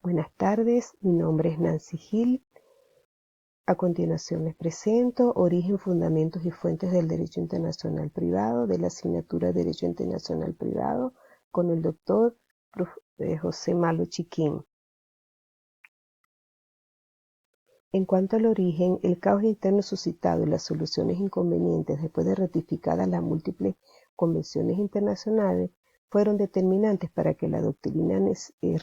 Buenas tardes, mi nombre es Nancy Gil. A continuación les presento Origen, Fundamentos y Fuentes del Derecho Internacional Privado de la asignatura Derecho Internacional Privado con el doctor José Malo Chiquín. En cuanto al origen, el caos interno suscitado y las soluciones inconvenientes después de ratificadas las múltiples convenciones internacionales fueron determinantes para que la doctrina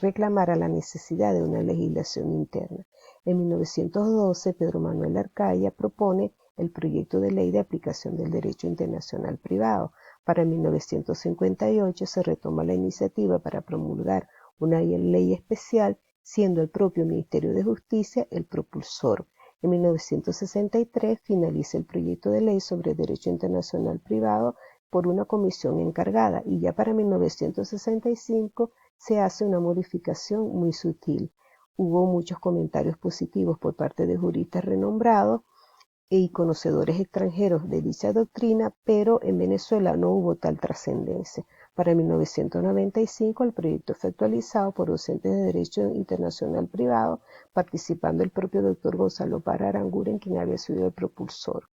reclamara la necesidad de una legislación interna. En 1912, Pedro Manuel Arcaya propone el proyecto de ley de aplicación del derecho internacional privado. Para 1958 se retoma la iniciativa para promulgar una ley especial, siendo el propio Ministerio de Justicia el propulsor. En 1963 finaliza el proyecto de ley sobre derecho internacional privado por una comisión encargada y ya para 1965 se hace una modificación muy sutil. Hubo muchos comentarios positivos por parte de juristas renombrados y conocedores extranjeros de dicha doctrina, pero en Venezuela no hubo tal trascendencia. Para 1995 el proyecto fue actualizado por docentes de Derecho Internacional Privado, participando el propio doctor Gonzalo Parra Aranguren, quien había sido el propulsor.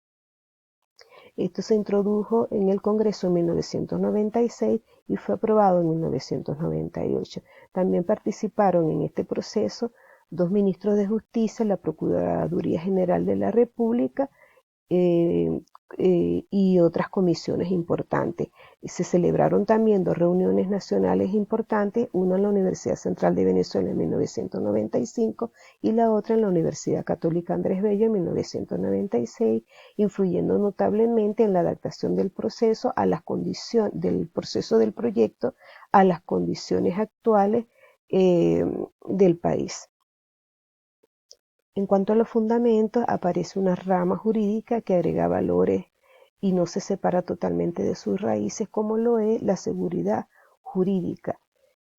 Esto se introdujo en el Congreso en 1996 y fue aprobado en 1998. También participaron en este proceso dos ministros de Justicia, la Procuraduría General de la República y otras comisiones importantes. Se celebraron también dos reuniones nacionales importantes, una en la Universidad Central de Venezuela en 1995 y la otra en la Universidad Católica Andrés Bello en 1996, influyendo notablemente en la adaptación del proceso a las condiciones del proceso del proyecto a las condiciones actuales del país. En cuanto a los fundamentos, aparece una rama jurídica que agrega valores y no se separa totalmente de sus raíces, como lo es la seguridad jurídica,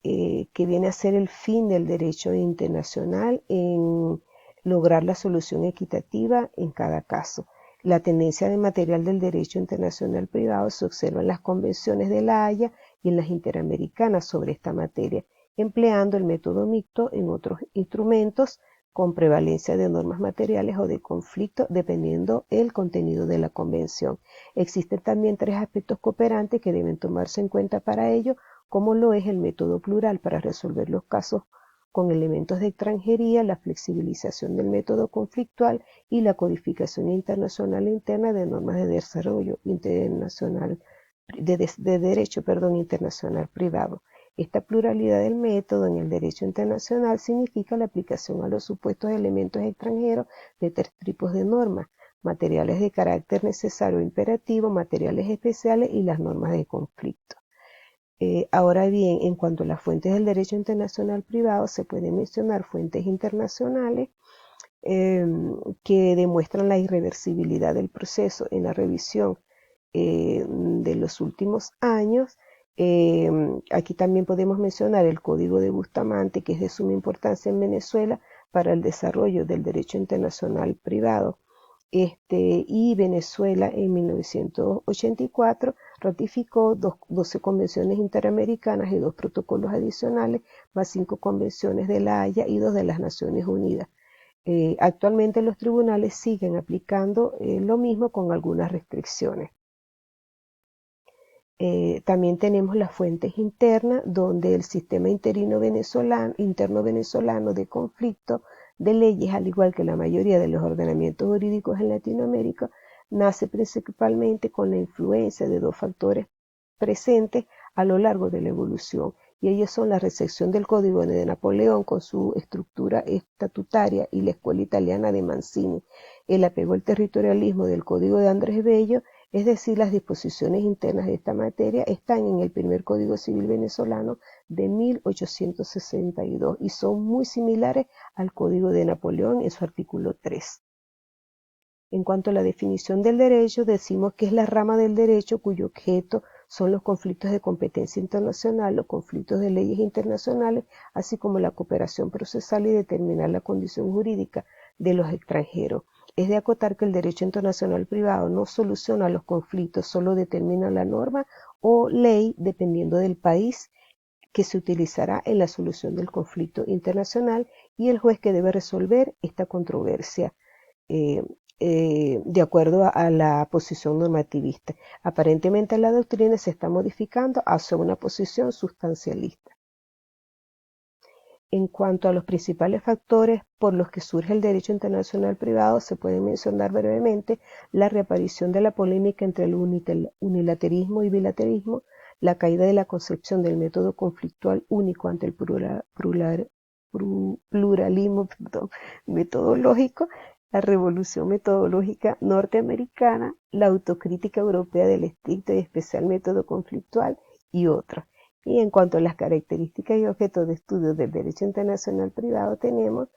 que viene a ser el fin del derecho internacional en lograr la solución equitativa en cada caso. La tendencia de material del derecho internacional privado se observa en las convenciones de La Haya y en las interamericanas sobre esta materia, empleando el método mixto en otros instrumentos con prevalencia de normas materiales o de conflicto, dependiendo el contenido de la convención. Existen también tres aspectos cooperantes que deben tomarse en cuenta para ello, como lo es el método plural para resolver los casos con elementos de extranjería, la flexibilización del método conflictual y la codificación internacional interna de normas de desarrollo internacional de derecho internacional privado. Esta pluralidad del método en el derecho internacional significa la aplicación a los supuestos elementos extranjeros de tres tipos de normas: materiales de carácter necesario e imperativo, materiales especiales y las normas de conflicto. Ahora bien, en cuanto a las fuentes del derecho internacional privado, se pueden mencionar fuentes internacionales que demuestran la irreversibilidad del proceso en la revisión de los últimos años. Aquí también podemos mencionar el Código de Bustamante, que es de suma importancia en Venezuela para el desarrollo del derecho internacional privado. Y Venezuela en 1984 ratificó 12 convenciones interamericanas y 2 protocolos adicionales, más 5 convenciones de La Haya y 2 de las Naciones Unidas. Actualmente los tribunales siguen aplicando lo mismo con algunas restricciones. También tenemos las fuentes internas, donde el sistema interno venezolano de conflicto de leyes, al igual que la mayoría de los ordenamientos jurídicos en Latinoamérica, nace principalmente con la influencia de dos factores presentes a lo largo de la evolución, y ellos son la recepción del Código de Napoleón con su estructura estatutaria y la escuela italiana de Mancini, el apego al territorialismo del Código de Andrés Bello. Es decir, las disposiciones internas de esta materia están en el primer Código Civil venezolano de 1862 y son muy similares al Código de Napoleón en su artículo 3. En cuanto a la definición del derecho, decimos que es la rama del derecho cuyo objeto son los conflictos de competencia internacional, los conflictos de leyes internacionales, así como la cooperación procesal y determinar la condición jurídica de los extranjeros. Es de acotar que el derecho internacional privado no soluciona los conflictos, solo determina la norma o ley dependiendo del país que se utilizará en la solución del conflicto internacional y el juez que debe resolver esta controversia de acuerdo a la posición normativista. Aparentemente la doctrina se está modificando hacia una posición sustancialista. En cuanto a los principales factores por los que surge el derecho internacional privado, se puede mencionar brevemente la reaparición de la polémica entre el unilateralismo y bilateralismo, la caída de la concepción del método conflictual único ante el pluralismo metodológico, la revolución metodológica norteamericana, la autocrítica europea del estricto y especial método conflictual y otros. Y en cuanto a las características y objetos de estudio del derecho internacional privado, tenemos,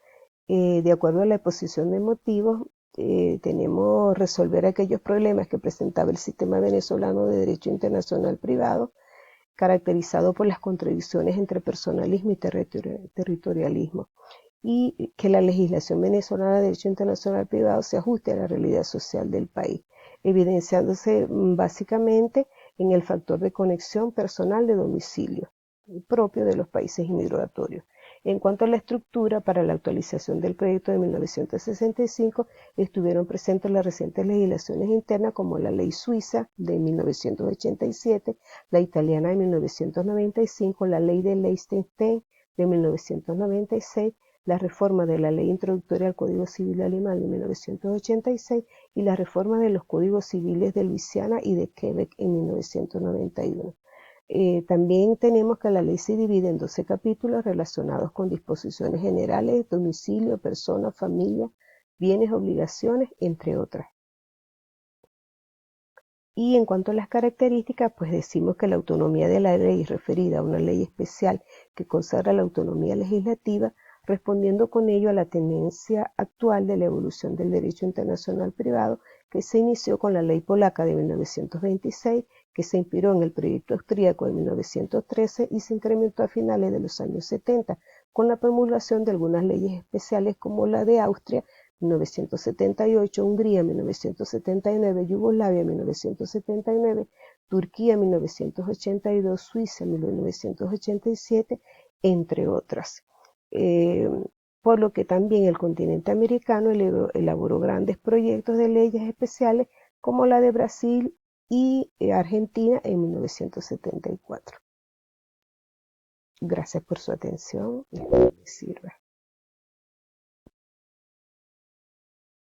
de acuerdo a la exposición de motivos, tenemos resolver aquellos problemas que presentaba el sistema venezolano de derecho internacional privado, caracterizado por las contradicciones entre personalismo y territorialismo, y que la legislación venezolana de derecho internacional privado se ajuste a la realidad social del país, evidenciándose básicamente en el factor de conexión personal de domicilio propio de los países inmigratorios. En cuanto a la estructura, para la actualización del proyecto de 1965 estuvieron presentes las recientes legislaciones internas como la ley suiza de 1987, la italiana de 1995, la ley de Liechtenstein de 1996, la reforma de la ley introductoria al Código Civil alemán de 1986 y la reforma de los códigos civiles de Luisiana y de Quebec en 1991. También tenemos que la ley se divide en 12 capítulos relacionados con disposiciones generales, domicilio, persona, familia, bienes, obligaciones, entre otras. Y en cuanto a las características, pues decimos que la autonomía de la ley es referida a una ley especial que consagra la autonomía legislativa, respondiendo con ello a la tendencia actual de la evolución del derecho internacional privado que se inició con la ley polaca de 1926, que se inspiró en el proyecto austríaco de 1913 y se incrementó a finales de los años 70 con la promulgación de algunas leyes especiales como la de Austria 1978, Hungría 1979, Yugoslavia 1979, Turquía 1982, Suiza 1987, entre otras. Por lo que también el continente americano elaboró grandes proyectos de leyes especiales como la de Brasil y Argentina en 1974. Gracias por su atención y espero que les sirva.